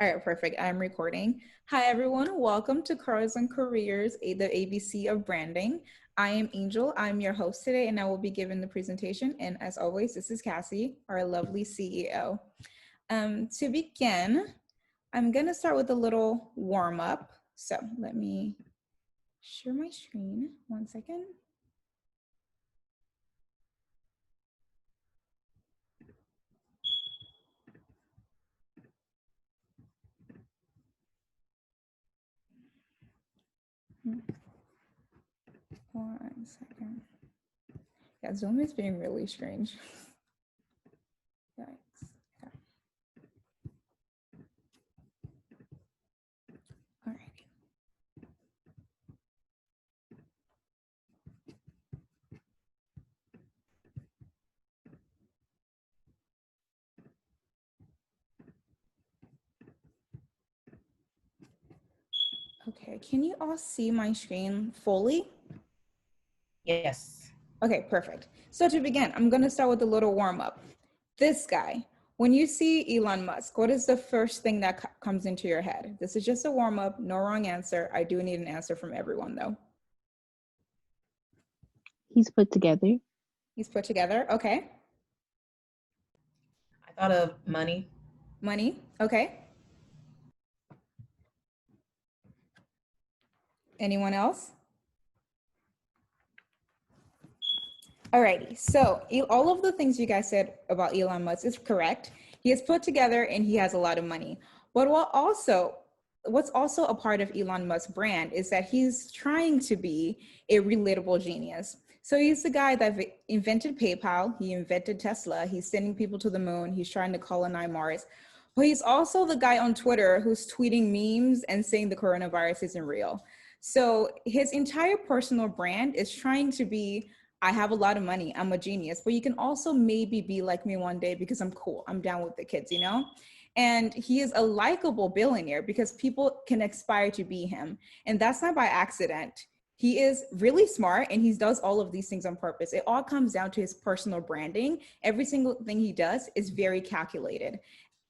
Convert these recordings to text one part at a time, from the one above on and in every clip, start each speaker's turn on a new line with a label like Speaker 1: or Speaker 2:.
Speaker 1: All right, perfect. I'm recording. Hi, everyone. Welcome to Careers and Careers, the ABC of branding. I am Angel. I'm your host today, and I will be giving the presentation. And as always, this is Cassie, our lovely CEO. To begin, I'm going to start with a little warm up. So let me share my screen. 1 second. One second. Yeah, Zoom is being really strange. Yikes. Okay. All right. Okay, can you all see my screen fully?
Speaker 2: Yes.
Speaker 1: Okay, perfect. So to begin, I'm going to start with a little warm up. This guy, when you see Elon Musk, what is the first thing that comes into your head? This is just a warm up, no wrong answer. I do need an answer from everyone though.
Speaker 3: He's put together.
Speaker 1: He's put together. Okay.
Speaker 2: I thought of money.
Speaker 1: Money. Okay. Anyone else? Alrighty, so all of the things you guys said about Elon Musk is correct. He is put together and he has a lot of money. But what's also a part of Elon Musk's brand is that he's trying to be a relatable genius. So he's the guy that invented PayPal, he invented Tesla, he's sending people to the moon, he's trying to colonize Mars. But he's also the guy on Twitter who's tweeting memes and saying the coronavirus isn't real. So his entire personal brand is trying to be, I have a lot of money, I'm a genius, but you can also maybe be like me one day because I'm cool, I'm down with the kids, you know? And he is a likable billionaire because people can aspire to be him. And that's not by accident. He is really smart and he does all of these things on purpose. It all comes down to his personal branding. Every single thing he does is very calculated.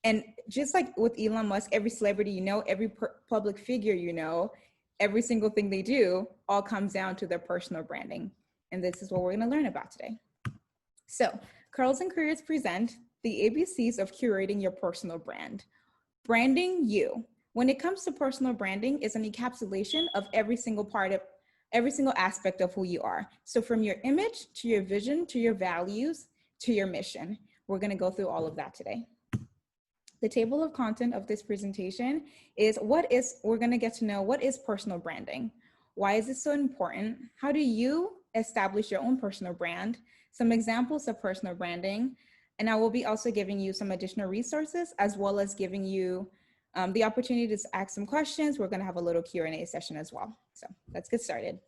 Speaker 1: And just like with Elon Musk, every celebrity you know, every public figure you know, every single thing they do all comes down to their personal branding. And this is what we're going to learn about today. So, Curls and Careers present the ABCs of curating your personal brand. Branding you. When it comes to personal branding, is an encapsulation of every single aspect of who you are. So from your image to your vision, to your values, to your mission. We're going to go through all of that today. The table of content of this presentation is we're going to get to know what is personal branding. Why is it so important? How do you establish your own personal brand? Some examples of personal branding. And I will be also giving you some additional resources as well as giving you the opportunity to ask some questions. We're going to have a little Q&A session as well. So let's get started.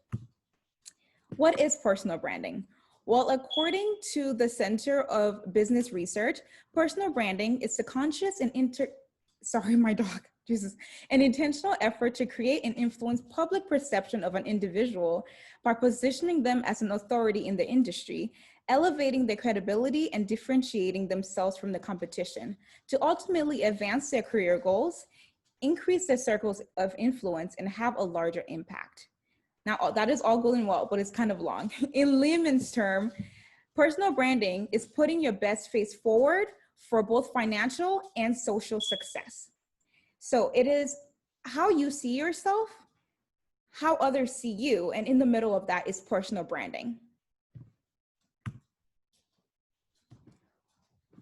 Speaker 1: What is personal branding? Well, according to the Center of Business Research, personal branding is the conscious and an intentional effort to create and influence public perception of an individual by positioning them as an authority in the industry, elevating their credibility and differentiating themselves from the competition to ultimately advance their career goals, increase their circles of influence, and have a larger impact. Now, that is all good and well, but it's kind of long. In layman's term, personal branding is putting your best face forward for both financial and social success. So it is how you see yourself, how others see you, and in the middle of that is personal branding.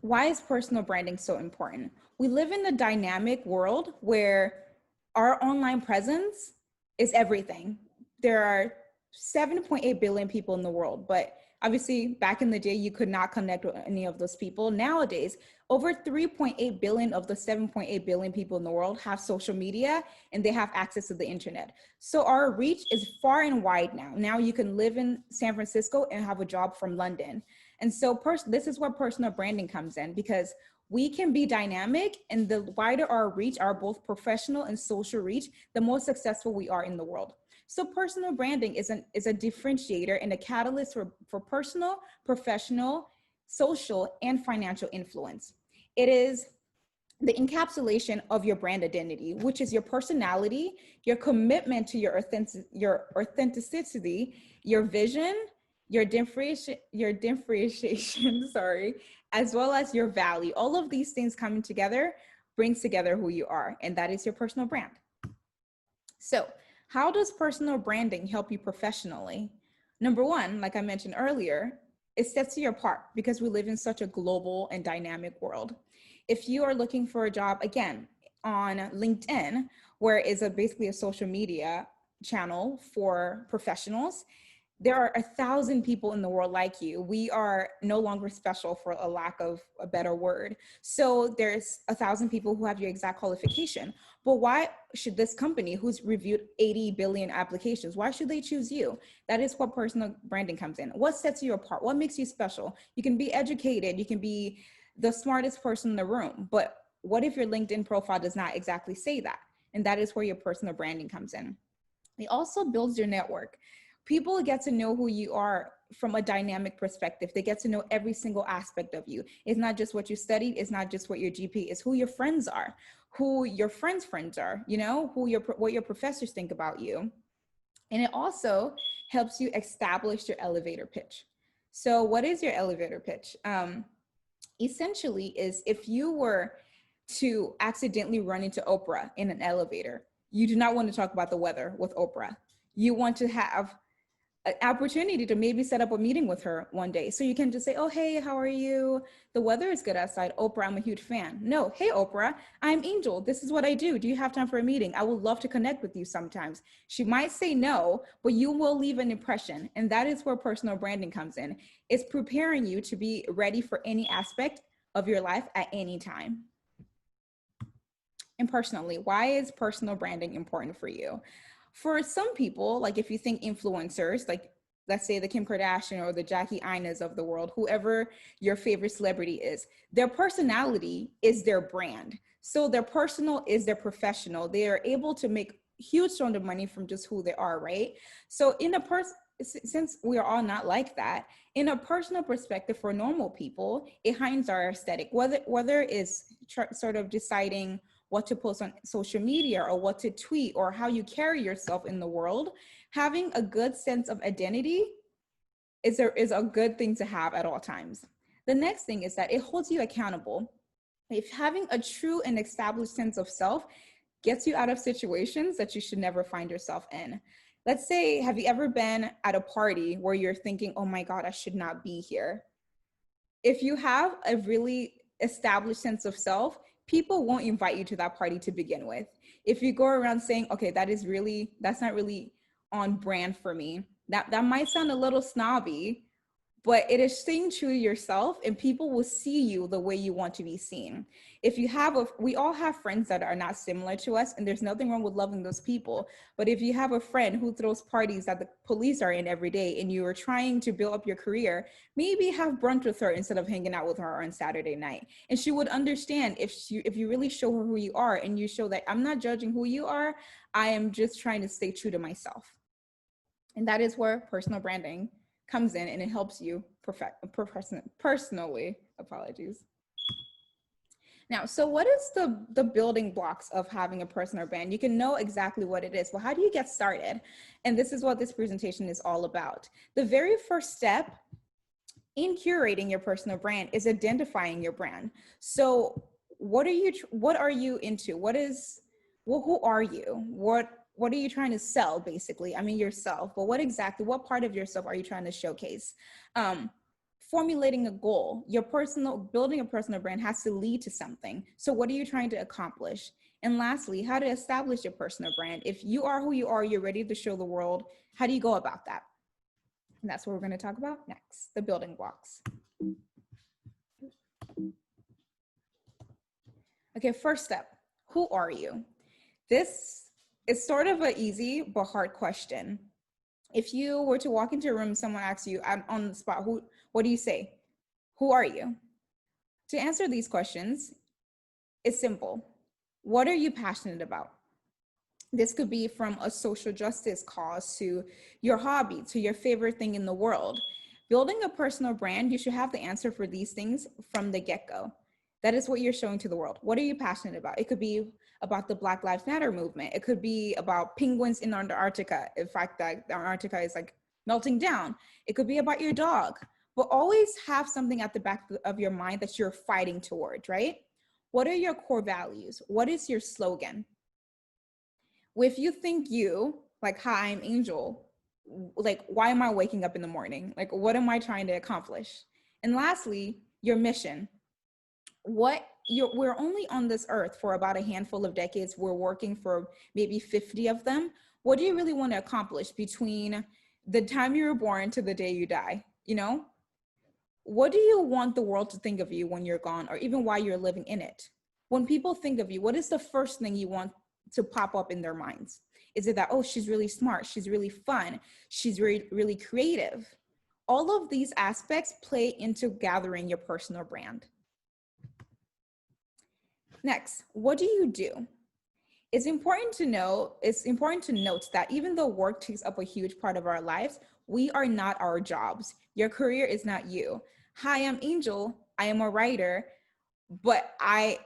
Speaker 1: Why is personal branding so important? We live in a dynamic world where our online presence is everything. There are 7.8 billion people in the world, but obviously back in the day, you could not connect with any of those people. Nowadays, over 3.8 billion of the 7.8 billion people in the world have social media and they have access to the internet. So our reach is far and wide now. Now you can live in San Francisco and have a job from London. And so this is where personal branding comes in, because we can be dynamic, and the wider our reach, our both professional and social reach, the more successful we are in the world. So personal branding is a differentiator and a catalyst for personal, professional, social, and financial influence. It is the encapsulation of your brand identity, which is your personality, your commitment to your authenticity, your vision, your differentiation, sorry, as well as your value. All of these things coming together brings together who you are, and that is your personal brand. So, how does personal branding help you professionally? Number one, like I mentioned earlier, it sets you apart because we live in such a global and dynamic world. If you are looking for a job, again, on LinkedIn, where it's basically a social media channel for professionals, there are 1,000 people in the world like you. We are no longer special, for a lack of a better word. So there's 1,000 people who have your exact qualification. But why should this company, who's reviewed 80 billion applications, why should they choose you? That is what personal branding comes in. What sets you apart? What makes you special? You can be educated, you can be the smartest person in the room, but what if your LinkedIn profile does not exactly say that? And that is where your personal branding comes in. It also builds your network. People get to know who you are from a dynamic perspective. They get to know every single aspect of you. It's not just what you studied. It's not just what your GP is, who your friends are, who your friends' friends are, you know, what your professors think about you. And it also helps you establish your elevator pitch. So what is your elevator pitch? Essentially is if you were to accidentally run into Oprah in an elevator, you do not want to talk about the weather with Oprah. You want to have an opportunity to maybe set up a meeting with her one day. So you can just say, oh, hey, how are you? The weather is good outside. Oprah, I'm a huge fan. No, hey, Oprah, I'm Angel. This is what I do. Do you have time for a meeting? I would love to connect with you sometimes. She might say no, but you will leave an impression. And that is where personal branding comes in. It's preparing you to be ready for any aspect of your life at any time. And personally, why is personal branding important for you? For some people, like if you think influencers, like let's say the Kim Kardashian or the Jackie Inas of the world, whoever your favorite celebrity is, their personality is their brand. So their personal is their professional. They are able to make huge sum of money from just who they are, right? So in a person, since we are all not like that, in a personal perspective for normal people, it hinds our aesthetic, whether it's sort of deciding what to post on social media or what to tweet or how you carry yourself in the world. Having a good sense of identity is a good thing to have at all times. The next thing is that it holds you accountable. If having a true and established sense of self gets you out of situations that you should never find yourself in. Let's say, have you ever been at a party where you're thinking, oh my God, I should not be here? If you have a really established sense of self, people won't invite you to that party to begin with. If you go around saying, okay, that's not really on brand for me, that might sound a little snobby, but it is staying true to yourself and people will see you the way you want to be seen. If you have we all have friends that are not similar to us, and there's nothing wrong with loving those people. But if you have a friend who throws parties that the police are in every day and you are trying to build up your career, maybe have brunch with her instead of hanging out with her on Saturday night. And she would understand if you really show her who you are and you show that I'm not judging who you are, I am just trying to stay true to myself. And that is where personal branding comes in, and it helps you personally. Apologies. Now, so what is the building blocks of having a personal brand? You can know exactly what it is. Well, how do you get started? And this is what this presentation is all about. The very first step in curating your personal brand is identifying your brand. So what are you into? Who are you? What are you trying to sell, basically? I mean, yourself, but what part of yourself are you trying to showcase? Formulating a goal, building a personal brand has to lead to something. So what are you trying to accomplish? And lastly, how to establish your personal brand. If you are who you are, you're ready to show the world, how do you go about that? And that's what we're going to talk about next, the building blocks. Okay, first step, who are you? This is sort of an easy but hard question. If you were to walk into a room, someone asks you on the spot, what do you say? Who are you? To answer these questions, it's simple. What are you passionate about? This could be from a social justice cause to your hobby, to your favorite thing in the world. Building a personal brand, you should have the answer for these things from the get-go. That is what you're showing to the world. What are you passionate about? It could be about the Black Lives Matter movement. It could be about penguins in Antarctica. In fact, that Antarctica is like melting down. It could be about your dog. But always have something at the back of your mind that you're fighting towards, right? What are your core values? What is your slogan? If you think you, like, hi, I'm Angel, like, why am I waking up in the morning? Like, what am I trying to accomplish? And lastly, your mission. We're only on this earth for about a handful of decades. We're working for maybe 50 of them. What do you really want to accomplish between the time you were born to the day you die? You know, what do you want the world to think of you when you're gone, or even while you're living in it? When people think of you, what is the first thing you want to pop up in their minds? Is it that, oh, she's really smart, she's really fun, she's really, really creative? All of these aspects play into gathering your personal brand. Next, what do you do? It's important to note that even though work takes up a huge part of our lives, we are not our jobs. Your career is not you. Hi, I'm Angel. I am a writer, but I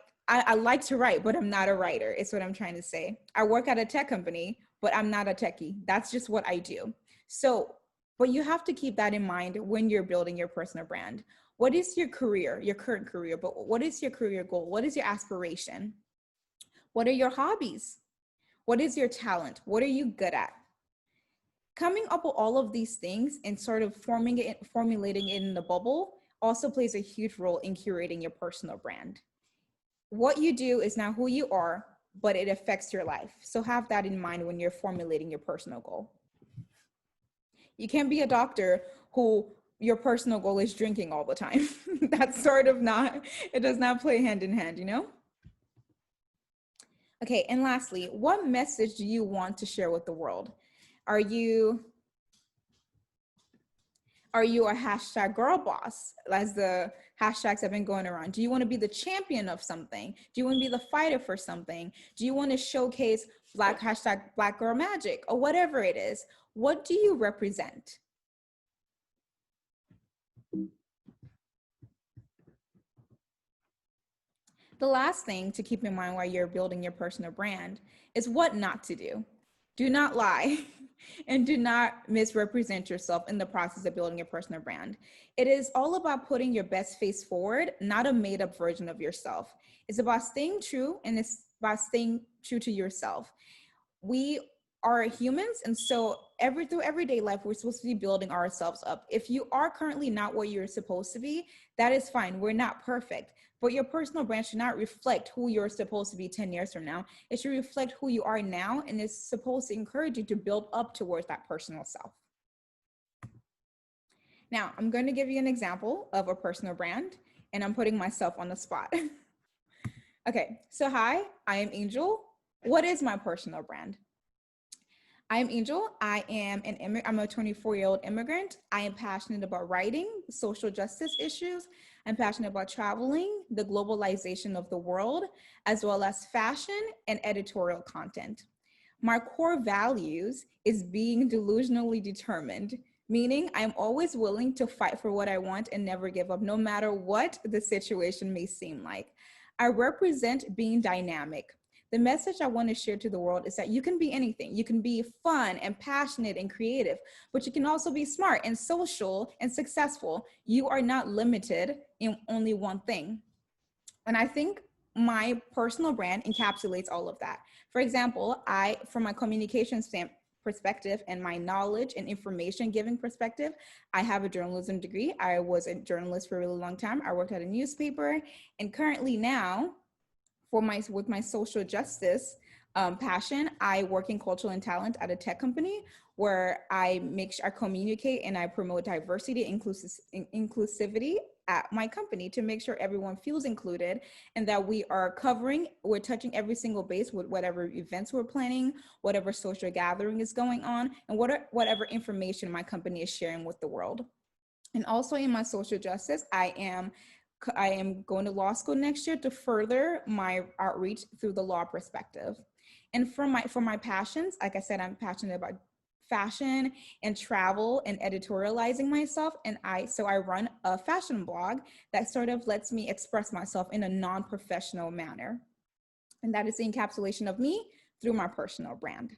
Speaker 1: like to write, but I'm not a writer, is what I'm trying to say. I work at a tech company, but I'm not a techie. That's just what I do. So, but you have to keep that in mind when you're building your personal brand. What is your career, your current career, but what is your career goal? What is your aspiration? What are your hobbies? What is your talent? What are you good at? Coming up with all of these things and sort of formulating it in the bubble also plays a huge role in curating your personal brand. What you do is not who you are, but it affects your life. So have that in mind when you're formulating your personal goal. You can't be a doctor who your personal goal is drinking all the time. That's sort of not, it does not play hand in hand, you know? Okay, and lastly, what message do you want to share with the world? Are you a hashtag girl boss, as the hashtags have been going around? Do you want to be the champion of something? Do you want to be the fighter for something? Do you want to showcase hashtag Black Girl Magic, or whatever it is? What do you represent? The last thing to keep in mind while you're building your personal brand is what not to do. Do not lie and do not misrepresent yourself in the process of building your personal brand. It is all about putting your best face forward, not a made up version of yourself. It's about staying true, and it's about staying true to yourself. We are humans, and so through everyday life, we're supposed to be building ourselves up. If you are currently not what you're supposed to be, that is fine. We're not perfect, but your personal brand should not reflect who you're supposed to be 10 years from now. It should reflect who you are now, and it's supposed to encourage you to build up towards that personal self. Now, I'm going to give you an example of a personal brand, and I'm putting myself on the spot. Okay, so hi, I am Angel. What is my personal brand? I am Angel. I'm a 24-year-old immigrant. I am passionate about writing, social justice issues. I'm passionate about traveling, the globalization of the world, as well as fashion and editorial content. My core values is being delusionally determined, meaning I'm always willing to fight for what I want and never give up, no matter what the situation may seem like. I represent being dynamic. The message I want to share to the world is that you can be anything. You can be fun and passionate and creative, but you can also be smart and social and successful. You are not limited in only one thing. And I think my personal brand encapsulates all of that. For example, from my communication perspective and my knowledge and information giving perspective, I have a journalism degree. I was a journalist for a really long time. I worked at a newspaper, and currently now, with my social justice passion, I work in cultural and talent at a tech company where I communicate and I promote diversity, inclusivity at my company to make sure everyone feels included, and that we're touching every single base with whatever events we're planning, whatever social gathering is going on, and whatever information my company is sharing with the world. And also in my social justice, I am going to law school next year to further my outreach through the law perspective. And for my passions, like I said, I'm passionate about fashion and travel and editorializing myself. And I run a fashion blog that sort of lets me express myself in a non-professional manner. And that is the encapsulation of me through my personal brand.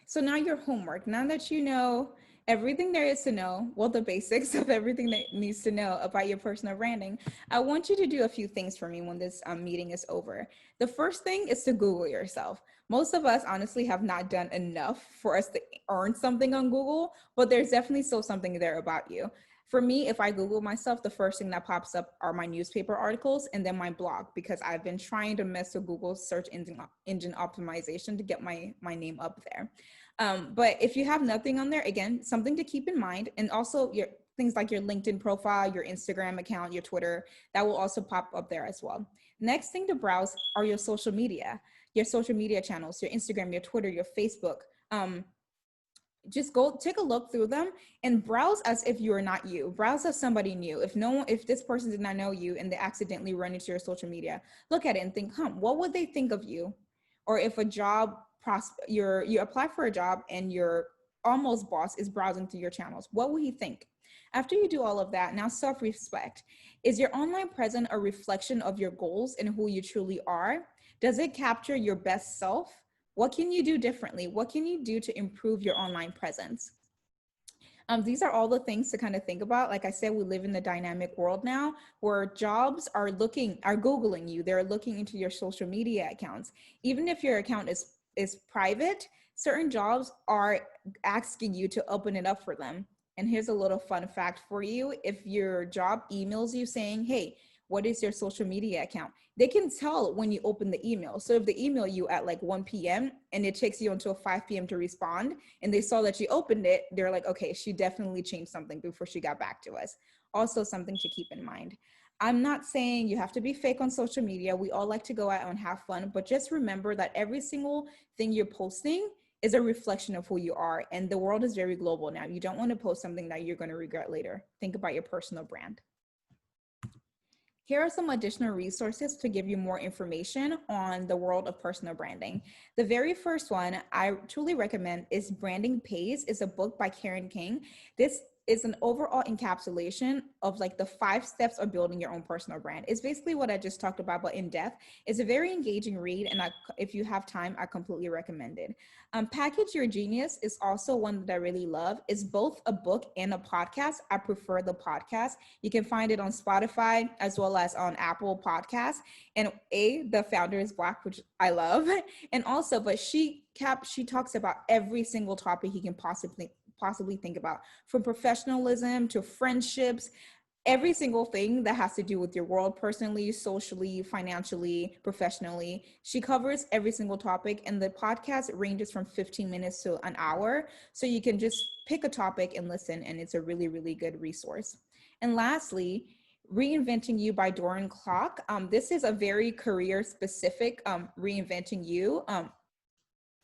Speaker 1: So now your homework. Now that you know everything there is to know, well, the basics of everything that needs to know about your personal branding, I want you to do a few things for me when this meeting is over. The first thing is to Google yourself. Most of us honestly have not done enough for us to earn something on Google, but there's definitely still something there about you. For me, if I Google myself, the first thing that pops up are my newspaper articles and then my blog, because I've been trying to mess with Google's search engine optimization to get my name up there. But if you have nothing on there, again, something to keep in mind, and also your things like your LinkedIn profile, your Instagram account, your Twitter, that will also pop up there as well. Next thing to browse are your social media channels, your Instagram, your Twitter, your Facebook. Just go take a look through them and browse as if you are not you. Browse as somebody new. If this person did not know you and they accidentally run into your social media, look at it and think, what would they think of you? Or if a job you apply for a job and your almost boss is browsing through your channels, what will he think? After you do all of that, now self-respect. Is your online presence a reflection of your goals and who you truly are? Does it capture your best self? What can you do differently? What can you do to improve your online presence? These are all the things to kind of think about. Like I said, we live in the dynamic world now where jobs are Googling you. They're looking into your social media accounts. Even if your account is private, certain jobs are asking you to open it up for them. And here's a little fun fact for you. If your job emails you saying, hey, what is your social media account? They can tell when you open the email. So if they email you at like 1 p.m. and it takes you until 5 p.m. to respond, and they saw that you opened it, they're like, okay, she definitely changed something before she got back to us. Also something to keep in mind. I'm not saying you have to be fake on social media. We all like to go out and have fun, but just remember that every single thing you're posting is a reflection of who you are. And the world is very global now. You don't want to post something that you're going to regret later. Think about your personal brand. Here are some additional resources to give you more information on the world of personal branding. The very first one I truly recommend is Branding Pays. It's a book by Karen King. This is an overall encapsulation of like the 5 steps of building your own personal brand. It's basically what I just talked about, but in depth. It's a very engaging read, and if you have time, I completely recommend it. Package Your Genius is also one that I really love. It's both a book and a podcast. I prefer the podcast. You can find it on Spotify as well as on Apple Podcasts. And the founder is Black, which I love. And also, but she talks about every single topic he can possibly think about, from professionalism to friendships, every single thing that has to do with your world personally, socially, financially, professionally. She covers every single topic, and the podcast ranges from 15 minutes to an hour. So you can just pick a topic and listen, and it's a really, really good resource. And lastly, Reinventing You by Doran Clark. This is a very career specific Reinventing You.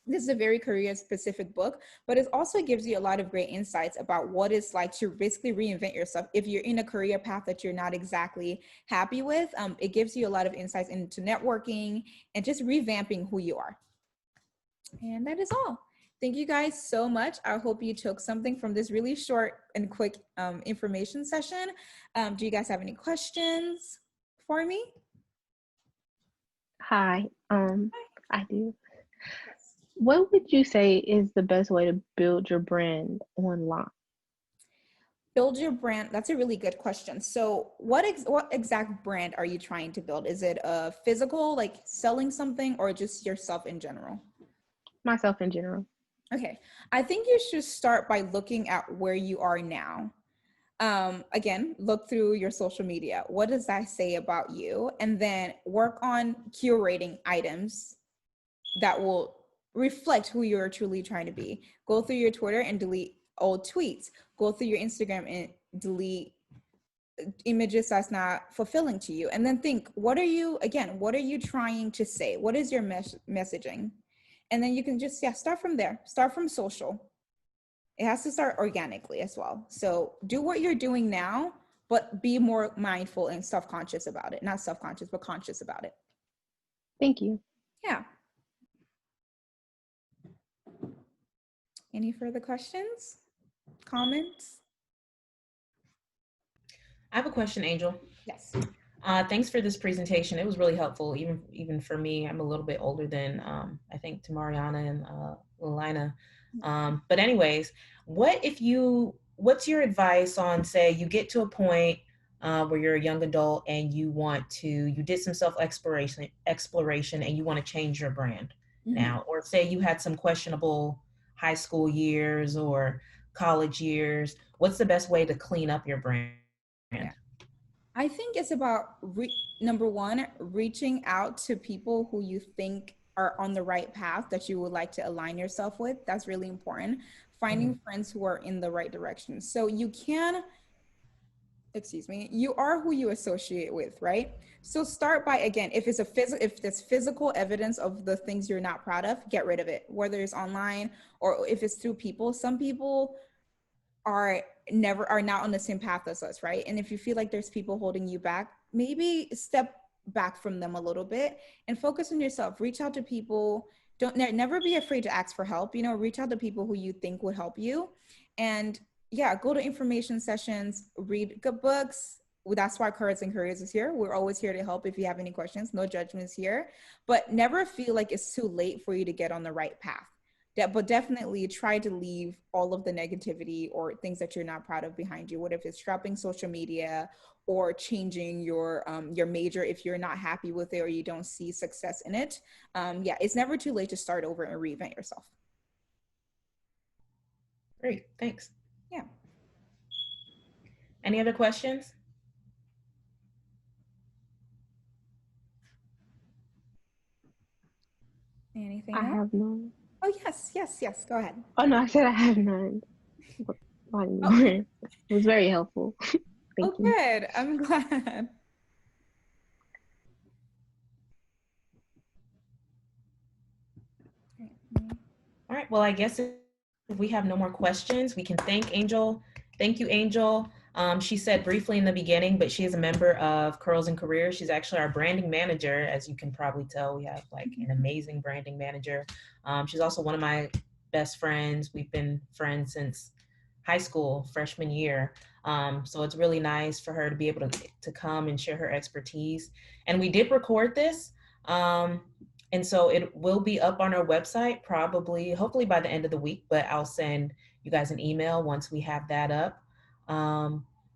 Speaker 1: This is a very career specific book, but it also gives you a lot of great insights about what it's like to basically reinvent yourself. If you're in a career path that you're not exactly happy with, it gives you a lot of insights into networking and just revamping who you are. And that is all. Thank you guys so much. I hope you took something from this really short and quick information session. Do you guys have any questions for me?
Speaker 3: Hi, I do. What would you say is the best way to build your brand online?
Speaker 1: Build your brand. That's a really good question. So what exact brand are you trying to build? Is it a physical, like selling something, or just yourself in general?
Speaker 3: Myself in general.
Speaker 1: Okay. I think you should start by looking at where you are now. Again, look through your social media. What does that say about you? And then work on curating items that will reflect who you're truly trying to be. Go through your Twitter and delete old tweets. Go through your Instagram and delete images that's not fulfilling to you. And then think, what are you trying to say? What is your messaging? And then you can just, start from there. Start from social. It has to start organically as well. So do what you're doing now, but be more mindful and self-conscious about it. Not self-conscious, but conscious about it.
Speaker 3: Thank you.
Speaker 1: Yeah. Any further questions, comments?
Speaker 2: I have a question, Angel.
Speaker 1: Yes.
Speaker 2: Thanks for this presentation. It was really helpful, even for me. I'm a little bit older than I think Tamariana and Lilina. But anyways, what's your advice on, say, you get to a point where you're a young adult and you did some exploration and you want to change your brand now, or say you had some questionable high school years or college years. What's the best way to clean up your brand?
Speaker 1: Yeah. I think it's about number one, reaching out to people who you think are on the right path that you would like to align yourself with. That's really important. Finding friends who are in the right direction. So you can, excuse me, you are who you associate with, right? So start by, again, if it's if there's physical evidence of the things you're not proud of, get rid of it. Whether it's online or if it's through people. Some people are not on the same path as us, right? And if you feel like there's people holding you back, maybe step back from them a little bit and focus on yourself. Reach out to people. Don't never be afraid to ask for help. You know, reach out to people who you think would help you. And yeah, go to information sessions, read good books. That's why Courage and Careers is here. We're always here to help if you have any questions. No judgments here. But never feel like it's too late for you to get on the right path. But definitely try to leave all of the negativity or things that you're not proud of behind you. What if it's dropping social media or changing your major if you're not happy with it or you don't see success in it? Yeah, it's never too late to start over and reinvent yourself.
Speaker 2: Great, thanks.
Speaker 1: Yeah.
Speaker 2: Any other questions?
Speaker 1: Anything
Speaker 3: I
Speaker 1: else?
Speaker 3: have none.
Speaker 1: Oh, yes. Go ahead.
Speaker 3: Oh no, I said I have none.
Speaker 1: Oh,
Speaker 3: It was very helpful. Thank
Speaker 1: oh,
Speaker 3: you.
Speaker 1: good. I'm glad.
Speaker 2: All right, well, I guess if we have no more questions, we can thank Angel. Thank you, Angel. She said briefly in the beginning, but she is a member of Curls and Careers. She's actually our branding manager. As you can probably tell, we have like an amazing branding manager. She's also one of my best friends. We've been friends since high school, freshman year. So it's really nice for her to be able to come and share her expertise. And we did record this. And so it will be up on our website probably, hopefully by the end of the week, but I'll send you guys an email once we have that up.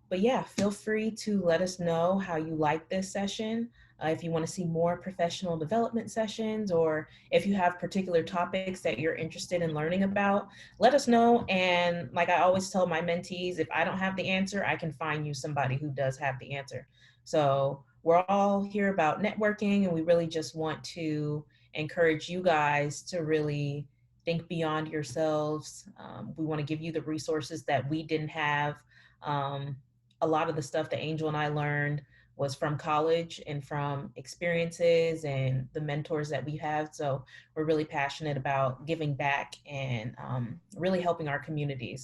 Speaker 2: But yeah, feel free to let us know how you like this session. If you want to see more professional development sessions, or if you have particular topics that you're interested in learning about, let us know. And like I always tell my mentees, if I don't have the answer, I can find you somebody who does have the answer. So we're all here about networking, and we really just want to encourage you guys to really think beyond yourselves. We want to give you the resources that we didn't have. A lot of the stuff that Angel and I learned was from college and from experiences and the mentors that we have. So we're really passionate about giving back and really helping our communities.